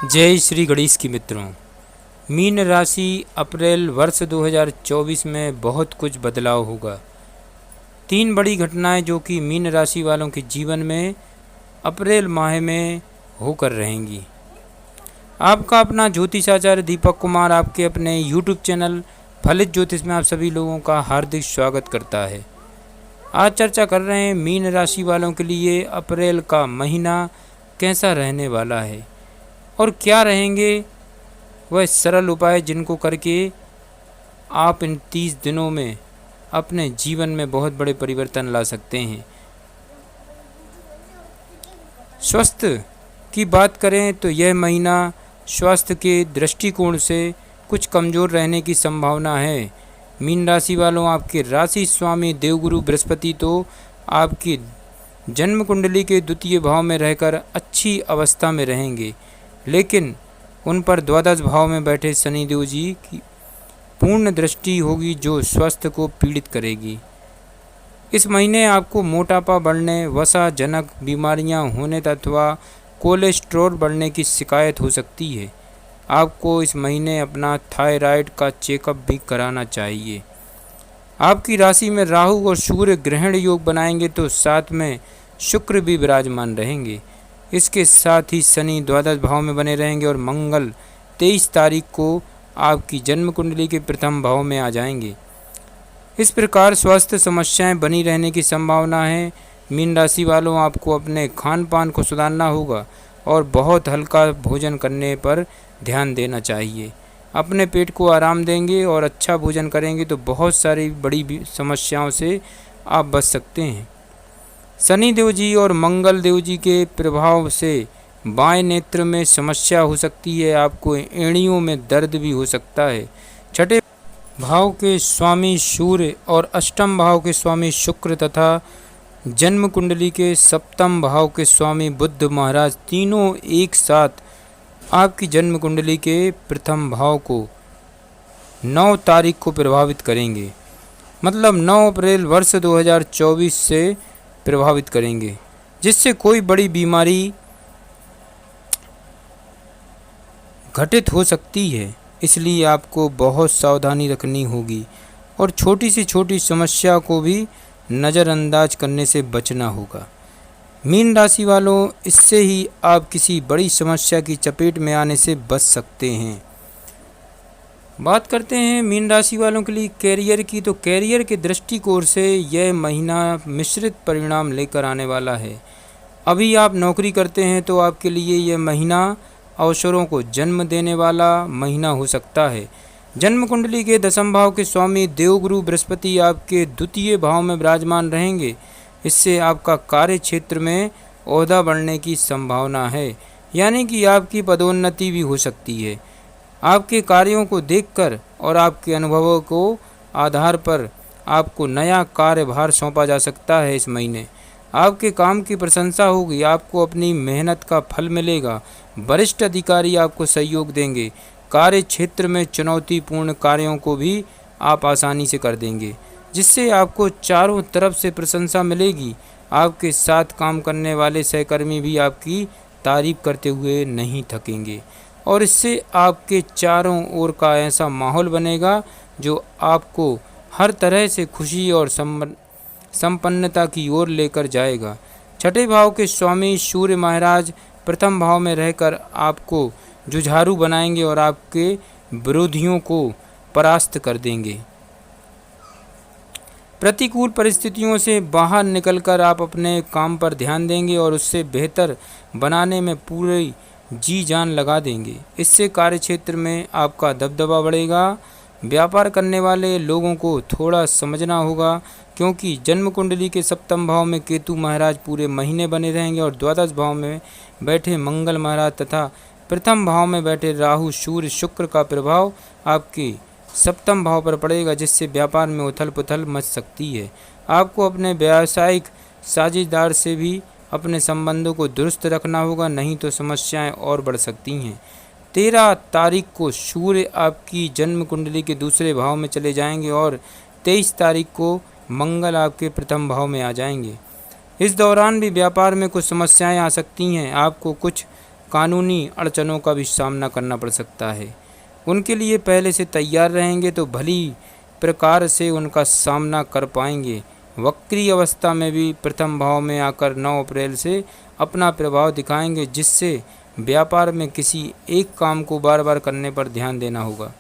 जय श्री गणेश की मित्रों। मीन राशि अप्रैल वर्ष 2024 में बहुत कुछ बदलाव होगा। 3 बड़ी घटनाएं जो कि मीन राशि वालों के जीवन में अप्रैल माह में होकर रहेंगी। आपका अपना ज्योतिषाचार्य दीपक कुमार आपके अपने YouTube चैनल फलित ज्योतिष में आप सभी लोगों का हार्दिक स्वागत करता है। आज चर्चा कर रहे हैं मीन राशि वालों के लिए अप्रैल का महीना कैसा रहने वाला है और क्या रहेंगे वह सरल उपाय जिनको करके आप इन 30 दिनों में अपने जीवन में बहुत बड़े परिवर्तन ला सकते हैं। स्वास्थ्य की बात करें तो यह महीना स्वास्थ्य के दृष्टिकोण से कुछ कमज़ोर रहने की संभावना है। मीन राशि वालों, आपके राशि स्वामी देवगुरु बृहस्पति तो आपकी जन्म कुंडली के द्वितीय भाव में रहकर अच्छी अवस्था में रहेंगे, लेकिन उन पर द्वादश भाव में बैठे शनिदेव जी की पूर्ण दृष्टि होगी जो स्वास्थ्य को पीड़ित करेगी। इस महीने आपको मोटापा बढ़ने, वसाजनक बीमारियां होने अथवा कोलेस्ट्रॉल बढ़ने की शिकायत हो सकती है। आपको इस महीने अपना थायराइड का चेकअप भी कराना चाहिए। आपकी राशि में राहु और सूर्य ग्रहण योग बनाएंगे तो साथ में शुक्र भी विराजमान रहेंगे। इसके साथ ही शनि द्वादश भाव में बने रहेंगे और मंगल 23 तारीख को आपकी जन्म कुंडली के प्रथम भाव में आ जाएंगे। इस प्रकार स्वास्थ्य समस्याएं बनी रहने की संभावना है। मीन राशि वालों, आपको अपने खान पान को सुधारना होगा और बहुत हल्का भोजन करने पर ध्यान देना चाहिए। अपने पेट को आराम देंगे और अच्छा भोजन करेंगे तो बहुत सारी बड़ी समस्याओं से आप बच सकते हैं। शनि देव जी और मंगल देव जी के प्रभाव से बाएं नेत्र में समस्या हो सकती है। आपको एड़ियों में दर्द भी हो सकता है। छठे भाव के स्वामी सूर्य और अष्टम भाव के स्वामी शुक्र तथा जन्म कुंडली के सप्तम भाव के स्वामी बुध महाराज तीनों एक साथ आपकी जन्म कुंडली के प्रथम भाव को 9 तारीख को प्रभावित करेंगे। मतलब 9 अप्रैल वर्ष 2024 से प्रभावित करेंगे, जिससे कोई बड़ी बीमारी घटित हो सकती है। इसलिए आपको बहुत सावधानी रखनी होगी और छोटी से छोटी समस्या को भी नज़रअंदाज करने से बचना होगा। मीन राशि वालों, इससे ही आप किसी बड़ी समस्या की चपेट में आने से बच सकते हैं। बात करते हैं मीन राशि वालों के लिए कैरियर की, तो कैरियर के दृष्टिकोण से यह महीना मिश्रित परिणाम लेकर आने वाला है। अभी आप नौकरी करते हैं तो आपके लिए यह महीना अवसरों को जन्म देने वाला महीना हो सकता है। जन्म कुंडली के दसम भाव के स्वामी देवगुरु बृहस्पति आपके द्वितीय भाव में विराजमान रहेंगे। इससे आपका कार्य क्षेत्र में ओहदा बढ़ने की संभावना है, यानी कि आपकी पदोन्नति भी हो सकती है। आपके कार्यों को देखकर और आपके अनुभवों को आधार पर आपको नया कार्यभार सौंपा जा सकता है। इस महीने आपके काम की प्रशंसा होगी, आपको अपनी मेहनत का फल मिलेगा। वरिष्ठ अधिकारी आपको सहयोग देंगे। कार्य क्षेत्र में चुनौतीपूर्ण कार्यों को भी आप आसानी से कर देंगे, जिससे आपको चारों तरफ से प्रशंसा मिलेगी। आपके साथ काम करने वाले सहकर्मी भी आपकी तारीफ करते हुए नहीं थकेंगे और इससे आपके चारों ओर का ऐसा माहौल बनेगा जो आपको हर तरह से खुशी और संपन्नता की ओर लेकर जाएगा। छठे भाव के स्वामी सूर्य महाराज प्रथम भाव में रहकर आपको जुझारू बनाएंगे और आपके विरोधियों को परास्त कर देंगे। प्रतिकूल परिस्थितियों से बाहर निकलकर आप अपने काम पर ध्यान देंगे और उससे बेहतर बनाने में पूरी जी जान लगा देंगे। इससे कार्यक्षेत्र में आपका दबदबा बढ़ेगा। व्यापार करने वाले लोगों को थोड़ा समझना होगा, क्योंकि जन्म कुंडली के सप्तम भाव में केतु महाराज पूरे महीने बने रहेंगे और द्वादश भाव में बैठे मंगल महाराज तथा प्रथम भाव में बैठे राहु सूर्य शुक्र का प्रभाव आपके सप्तम भाव पर पड़ेगा, जिससे व्यापार में उथल पुथल मच सकती है। आपको अपने व्यावसायिक साझेदार से भी अपने संबंधों को दुरुस्त रखना होगा, नहीं तो समस्याएं और बढ़ सकती हैं। 13 तारीख को सूर्य आपकी जन्म कुंडली के दूसरे भाव में चले जाएंगे और 23 तारीख को मंगल आपके प्रथम भाव में आ जाएंगे। इस दौरान भी व्यापार में कुछ समस्याएं आ सकती हैं। आपको कुछ कानूनी अड़चनों का भी सामना करना पड़ सकता है। उनके लिए पहले से तैयार रहेंगे तो भली प्रकार से उनका सामना कर पाएंगे। वक्री अवस्था में भी प्रथम भाव में आकर 9 अप्रैल से अपना प्रभाव दिखाएंगे, जिससे व्यापार में किसी एक काम को बार बार करने पर ध्यान देना होगा।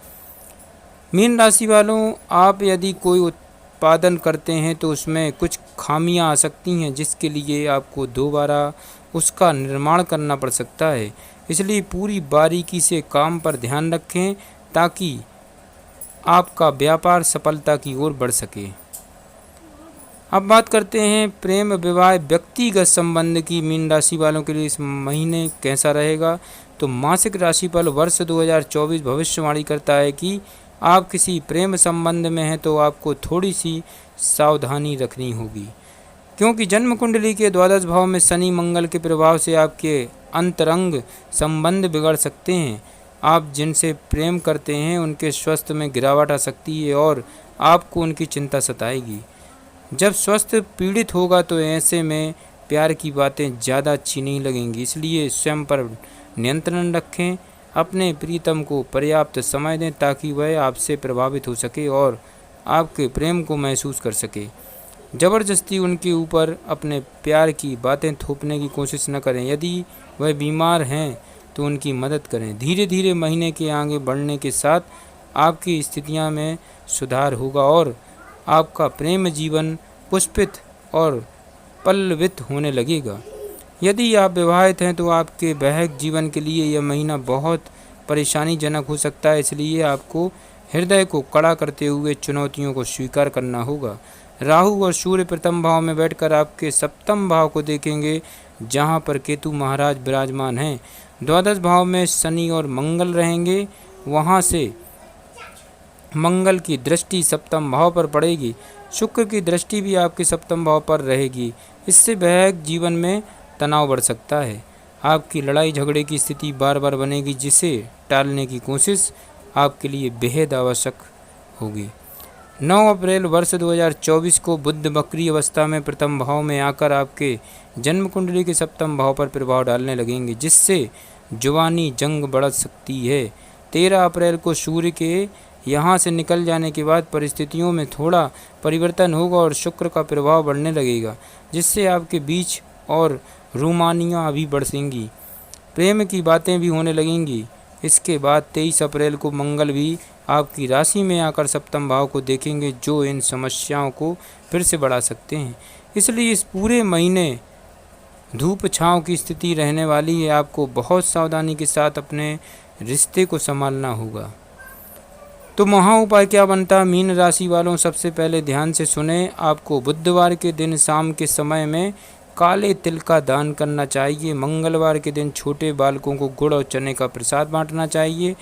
मीन राशि वालों, आप यदि कोई उत्पादन करते हैं तो उसमें कुछ खामियां आ सकती हैं, जिसके लिए आपको दोबारा उसका निर्माण करना पड़ सकता है। इसलिए पूरी बारीकी से काम पर ध्यान रखें ताकि आपका व्यापार सफलता की ओर बढ़ सके। अब बात करते हैं प्रेम विवाह व्यक्तिगत संबंध की। मीन राशि वालों के लिए इस महीने कैसा रहेगा? तो मासिक राशिफल वर्ष 2024 भविष्यवाणी करता है कि आप किसी प्रेम संबंध में हैं तो आपको थोड़ी सी सावधानी रखनी होगी, क्योंकि जन्म कुंडली के द्वादश भाव में शनि मंगल के प्रभाव से आपके अंतरंग संबंध बिगड़ सकते हैं। आप जिनसे प्रेम करते हैं उनके स्वास्थ्य में गिरावट आ सकती है और आपको उनकी चिंता सताएगी। जब स्वास्थ्य पीड़ित होगा तो ऐसे में प्यार की बातें ज़्यादा अच्छी नहीं लगेंगी। इसलिए स्वयं पर नियंत्रण रखें, अपने प्रीतम को पर्याप्त समय दें ताकि वह आपसे प्रभावित हो सके और आपके प्रेम को महसूस कर सके। ज़बरदस्ती उनके ऊपर अपने प्यार की बातें थोपने की कोशिश न करें। यदि वह बीमार हैं तो उनकी मदद करें। धीरे धीरे महीने के आगे बढ़ने के साथ आपकी स्थितियां में सुधार होगा और आपका प्रेम जीवन पुष्पित और पल्लवित होने लगेगा। यदि आप विवाहित हैं तो आपके वैवाहिक जीवन के लिए यह महीना बहुत परेशानीजनक हो सकता है। इसलिए आपको हृदय को कड़ा करते हुए चुनौतियों को स्वीकार करना होगा। राहु और सूर्य प्रथम भाव में बैठकर आपके सप्तम भाव को देखेंगे, जहां पर केतु महाराज विराजमान हैं। द्वादश भाव में शनि और मंगल रहेंगे, वहां से मंगल की दृष्टि सप्तम भाव पर पड़ेगी। शुक्र की दृष्टि भी आपके सप्तम भाव पर रहेगी। इससे वैवाहिक जीवन में तनाव बढ़ सकता है। आपकी लड़ाई झगड़े की स्थिति बार बार बनेगी, जिसे टालने की कोशिश आपके लिए बेहद आवश्यक होगी। 9 अप्रैल वर्ष 2024 को बुध वक्री अवस्था में प्रथम भाव में आकर आपके जन्म कुंडली के सप्तम भाव पर प्रभाव डालने लगेंगे, जिससे जुबानी जंग बढ़ सकती है। 13 अप्रैल को सूर्य के यहाँ से निकल जाने के बाद परिस्थितियों में थोड़ा परिवर्तन होगा और शुक्र का प्रभाव बढ़ने लगेगा, जिससे आपके बीच और रूमानियाँ भी बढ़ेंगी, प्रेम की बातें भी होने लगेंगी। इसके बाद 23 अप्रैल को मंगल भी आपकी राशि में आकर सप्तम भाव को देखेंगे, जो इन समस्याओं को फिर से बढ़ा सकते हैं। इसलिए इस पूरे महीने धूप छांव की स्थिति रहने वाली है। आपको बहुत सावधानी के साथ अपने रिश्ते को संभालना होगा। तो महा उपाय क्या बनता? मीन राशि वालों, सबसे पहले ध्यान से सुने। आपको बुधवार के दिन शाम के समय में काले तिल का दान करना चाहिए। मंगलवार के दिन छोटे बालकों को गुड़ और चने का प्रसाद बांटना चाहिए।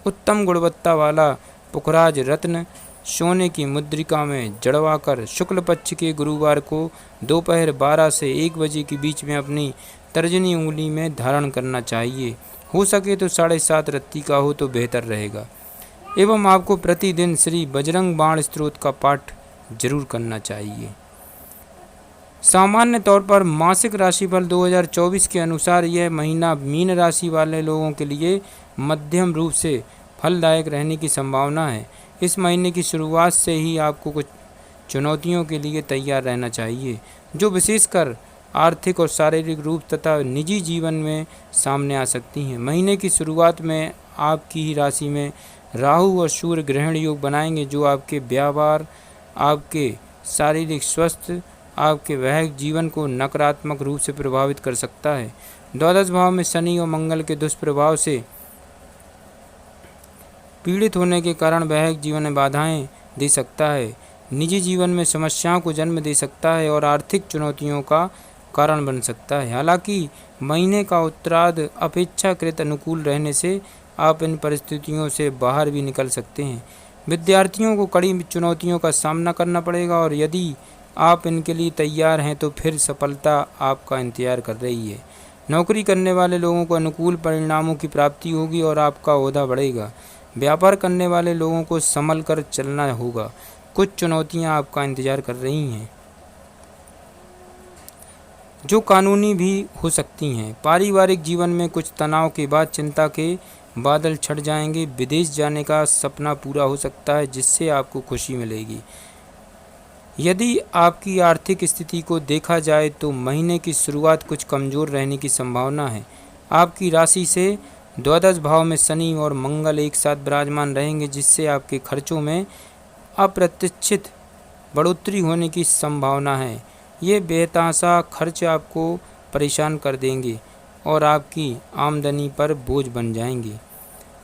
उत्तम गुणवत्ता वाला पुखराज रत्न सोने की मुद्रिका में जड़वाकर शुक्ल पक्ष के गुरुवार को दोपहर 12 से 1 बजे के बीच में अपनी तर्जनी उंगली में धारण करना चाहिए। हो सके तो 7:30 रत्ती का हो तो बेहतर रहेगा। एवं आपको प्रतिदिन श्री बजरंग बाण स्तोत्र का पाठ जरूर करना चाहिए। सामान्य तौर पर मासिक राशिफल 2024 के अनुसार यह महीना मीन राशि वाले लोगों के लिए मध्यम रूप से फलदायक रहने की संभावना है। इस महीने की शुरुआत से ही आपको कुछ चुनौतियों के लिए तैयार रहना चाहिए, जो विशेषकर आर्थिक और शारीरिक रूप तथा निजी जीवन में सामने आ सकती हैं। महीने की शुरुआत में आपकी ही राशि में राहु और सूर्य ग्रहण योग बनाएंगे, जो आपके व्यापार, आपके शारीरिक स्वास्थ्य, आपके वैवाहिक जीवन को नकारात्मक रूप से प्रभावित कर सकता है। द्वादश भाव में शनि और मंगल के दुष्प्रभाव से पीड़ित होने के कारण वैवाहिक जीवन में बाधाएं दे सकता है, निजी जीवन में समस्याओं को जन्म दे सकता है और आर्थिक चुनौतियों का कारण बन सकता है। हालांकि महीने का उत्तरार्ध अपेक्षाकृत अनुकूल रहने से आप इन परिस्थितियों से बाहर भी निकल सकते हैं। विद्यार्थियों को कड़ी चुनौतियों का सामना करना पड़ेगा और यदि आप इनके लिए तैयार हैं तो फिर सफलता आपका इंतजार कर रही है। नौकरी करने वाले लोगों को अनुकूल परिणामों की प्राप्ति होगी और आपका ओहदा बढ़ेगा। व्यापार करने वाले लोगों को संभल कर चलना होगा। कुछ चुनौतियां आपका इंतजार कर रही हैं। जो कानूनी भी हो सकती हैं। पारिवारिक जीवन में कुछ तनाव के बाद चिंता के बादल छट जाएंगे। विदेश जाने का सपना पूरा हो सकता है, जिससे आपको खुशी मिलेगी। यदि आपकी आर्थिक स्थिति को देखा जाए तो महीने की शुरुआत कुछ कमज़ोर रहने की संभावना है। आपकी राशि से द्वादश भाव में शनि और मंगल एक साथ विराजमान रहेंगे, जिससे आपके खर्चों में अप्रत्याशित बढ़ोतरी होने की संभावना है। ये बेतहाशा खर्च आपको परेशान कर देंगे और आपकी आमदनी पर बोझ बन जाएंगे।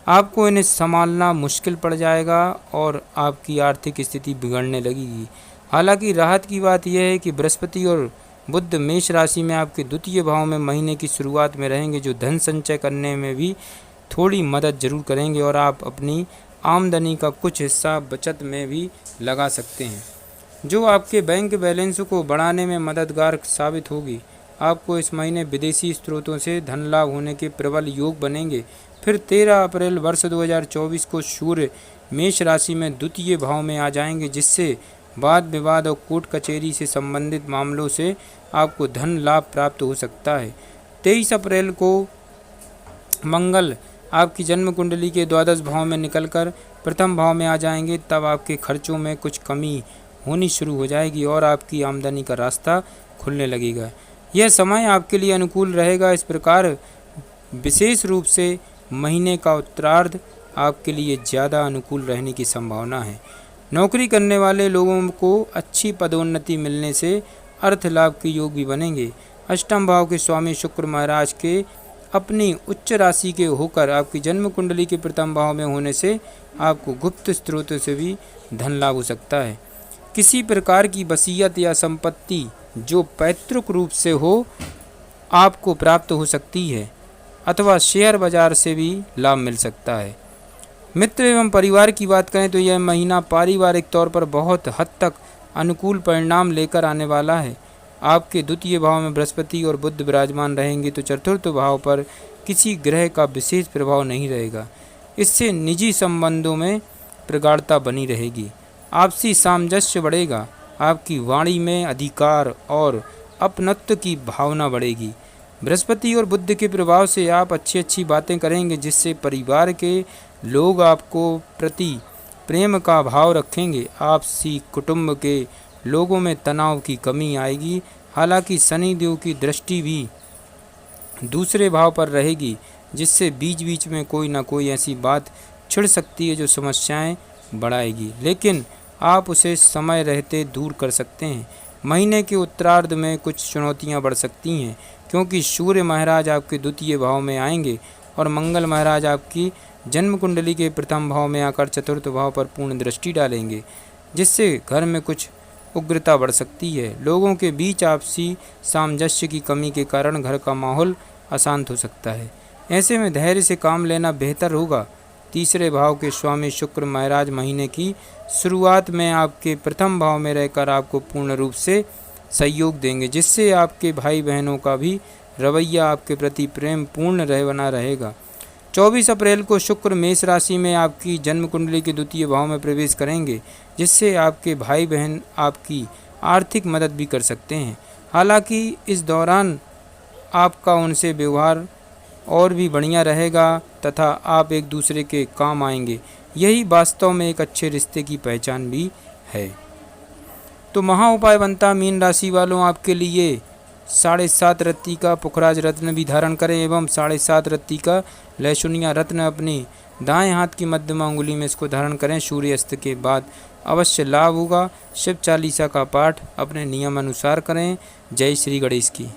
आपको इन्हें संभालना मुश्किल पड़ जाएगा और आपकी आर्थिक स्थिति बिगड़ने लगेगी। हालांकि राहत की बात यह है कि बृहस्पति और बुध मेष राशि में आपके द्वितीय भाव में महीने की शुरुआत में रहेंगे, जो धन संचय करने में भी थोड़ी मदद जरूर करेंगे और आप अपनी आमदनी का कुछ हिस्सा बचत में भी लगा सकते हैं, जो आपके बैंक बैलेंस को बढ़ाने में मददगार साबित होगी। आपको इस महीने विदेशी स्रोतों से धन लाभ होने के प्रबल योग बनेंगे। फिर 13 अप्रैल वर्ष 2024 को सूर्य मेष राशि में द्वितीय भाव में आ जाएंगे, जिससे वाद विवाद और कोर्ट कचहरी से संबंधित मामलों से आपको धन लाभ प्राप्त हो सकता है। 23 अप्रैल को मंगल आपकी जन्म कुंडली के द्वादश भाव में निकलकर प्रथम भाव में आ जाएंगे। तब आपके खर्चों में कुछ कमी होनी शुरू हो जाएगी और आपकी आमदनी का रास्ता खुलने लगेगा। यह समय आपके लिए अनुकूल रहेगा। इस प्रकार विशेष रूप से महीने का उत्तरार्ध आपके लिए ज़्यादा अनुकूल रहने की संभावना है। नौकरी करने वाले लोगों को अच्छी पदोन्नति मिलने से अर्थ लाभ के योग भी बनेंगे। अष्टम भाव के स्वामी शुक्र महाराज के अपनी उच्च राशि के होकर आपकी जन्म कुंडली के प्रथम भाव में होने से आपको गुप्त स्रोतों से भी धन लाभ हो सकता है। किसी प्रकार की वसीयत या संपत्ति जो पैतृक रूप से हो आपको प्राप्त हो सकती है, अथवा शेयर बाजार से भी लाभ मिल सकता है। मित्र एवं परिवार की बात करें तो यह महीना पारिवारिक तौर पर बहुत हद तक अनुकूल परिणाम लेकर आने वाला है। आपके द्वितीय भाव में बृहस्पति और बुध विराजमान रहेंगे, तो चतुर्थ भाव पर किसी ग्रह का विशेष प्रभाव नहीं रहेगा। इससे निजी संबंधों में प्रगाढ़ता बनी रहेगी। आपसी सामंजस्य बढ़ेगा। आपकी वाणी में अधिकार और अपनत्व की भावना बढ़ेगी। बृहस्पति और बुध के प्रभाव से आप अच्छी बातें करेंगे, जिससे परिवार के लोग आपको प्रति प्रेम का भाव रखेंगे। आपसी कुटुंब के लोगों में तनाव की कमी आएगी। हालांकि शनिदेव की दृष्टि भी दूसरे भाव पर रहेगी, जिससे बीच बीच में कोई ना कोई ऐसी बात छिड़ सकती है जो समस्याएं बढ़ाएगी, लेकिन आप उसे समय रहते दूर कर सकते हैं। महीने के उत्तरार्ध में कुछ चुनौतियां बढ़ सकती हैं, क्योंकि सूर्य महाराज आपके द्वितीय भाव में आएंगे और मंगल महाराज आपकी जन्म कुंडली के प्रथम भाव में आकर चतुर्थ भाव पर पूर्ण दृष्टि डालेंगे, जिससे घर में कुछ उग्रता बढ़ सकती है। लोगों के बीच आपसी सामंजस्य की कमी के कारण घर का माहौल अशांत हो सकता है। ऐसे में धैर्य से काम लेना बेहतर होगा। तीसरे भाव के स्वामी शुक्र महाराज महीने की शुरुआत में आपके प्रथम भाव में रहकर आपको पूर्ण रूप से सहयोग देंगे, जिससे आपके भाई बहनों का भी रवैया आपके प्रति प्रेम पूर्ण बना रहेगा। 24 अप्रैल को शुक्र मेष राशि में आपकी जन्म कुंडली के द्वितीय भाव में प्रवेश करेंगे, जिससे आपके भाई बहन आपकी आर्थिक मदद भी कर सकते हैं। हालांकि इस दौरान आपका उनसे व्यवहार और भी बढ़िया रहेगा तथा आप एक दूसरे के काम आएंगे। यही वास्तव में एक अच्छे रिश्ते की पहचान भी है। तो महा उपाय बनता मीन राशि वालों आपके लिए 7.5 रत्ती का पुखराज रत्न भी धारण करें एवं 7.5 रत्ती का लहसुनिया रत्न अपनी दाएं हाथ की मध्यमा अंगुली में इसको धारण करें। सूर्यास्त के बाद अवश्य लाभ होगा। शिव चालीसा का पाठ अपने नियम अनुसार करें। जय श्री गणेश की।